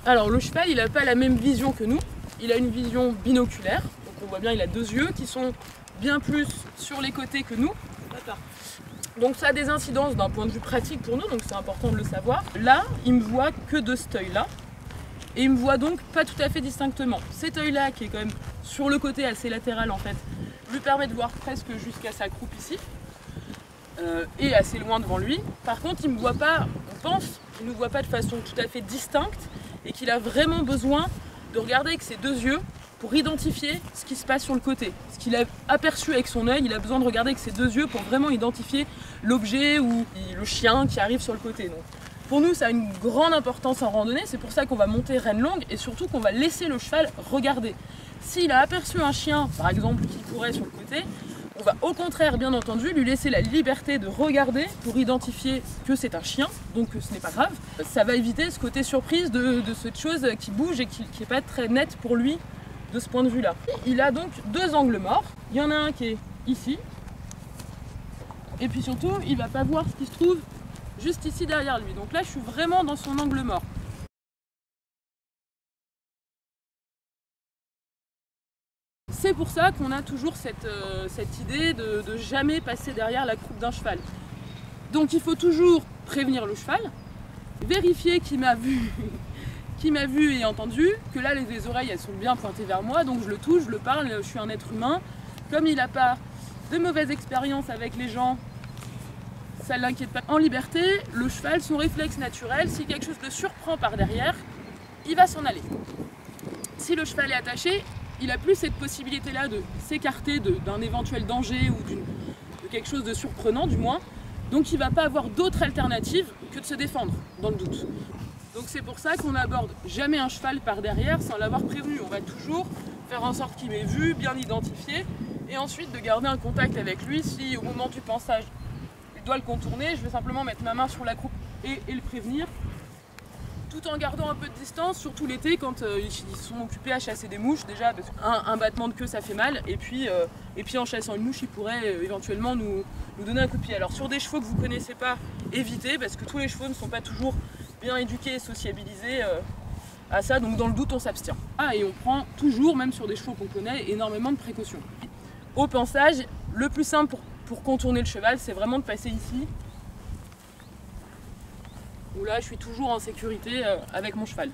Alors le cheval, il n'a pas la même vision que nous, il a une vision binoculaire, donc on voit bien il a deux yeux qui sont bien plus sur les côtés que nous. Donc ça a des incidences d'un point de vue pratique pour nous, donc c'est important de le savoir. Là, il me voit que de cet œil-là, et il me voit donc pas tout à fait distinctement. Cet œil-là, qui est quand même sur le côté assez latéral en fait, lui permet de voir presque jusqu'à sa croupe ici, et assez loin devant lui. Par contre, il ne me voit pas, on pense qu'il ne nous voit pas de façon tout à fait distincte, et qu'il a vraiment besoin de regarder avec ses deux yeux pour identifier ce qui se passe sur le côté. Ce qu'il a aperçu avec son œil, il a besoin de regarder avec ses deux yeux pour vraiment identifier l'objet ou le chien qui arrive sur le côté. Donc, pour nous, ça a une grande importance en randonnée, c'est pour ça qu'on va monter renne longue et surtout qu'on va laisser le cheval regarder. S'il a aperçu un chien, par exemple, qui courait sur le côté, on va au contraire, bien entendu, lui laisser la liberté de regarder pour identifier que c'est un chien, donc ce n'est pas grave. Ça va éviter ce côté surprise de cette chose qui bouge et qui n'est pas très nette pour lui de ce point de vue-là. Il a donc deux angles morts. Il y en a un qui est ici, et puis surtout, il ne va pas voir ce qui se trouve juste ici derrière lui. Donc là, je suis vraiment dans son angle mort. C'est pour ça qu'on a toujours cette idée de jamais passer derrière la croupe d'un cheval. Donc il faut toujours prévenir le cheval, vérifier qu'il m'a vu, et entendu, que là les oreilles elles sont bien pointées vers moi, donc je le touche, je le parle, je suis un être humain. Comme il n'a pas de mauvaise expérience avec les gens, ça ne l'inquiète pas. En liberté, le cheval, son réflexe naturel, si quelque chose le surprend par derrière, il va s'en aller. Si le cheval est attaché, il n'a plus cette possibilité-là de s'écarter d'un éventuel danger ou de quelque chose de surprenant du moins. Donc il ne va pas avoir d'autre alternative que de se défendre, dans le doute. Donc c'est pour ça qu'on n'aborde jamais un cheval par derrière sans l'avoir prévenu. On va toujours faire en sorte qu'il m'ait vu, bien identifié, et ensuite de garder un contact avec lui. Si au moment du pansage, il doit le contourner, je vais simplement mettre ma main sur la croupe et le prévenir, tout en gardant un peu de distance, surtout l'été quand ils sont occupés à chasser des mouches déjà, parce qu'un battement de queue ça fait mal, et puis en chassant une mouche, ils pourraient éventuellement nous donner un coup de pied. Alors sur des chevaux que vous ne connaissez pas, évitez, parce que tous les chevaux ne sont pas toujours bien éduqués et sociabilisés à ça, donc dans le doute on s'abstient. Et on prend toujours, même sur des chevaux qu'on connaît, énormément de précautions. Au pansage, le plus simple pour contourner le cheval, c'est vraiment de passer ici, où là je suis toujours en sécurité avec mon cheval.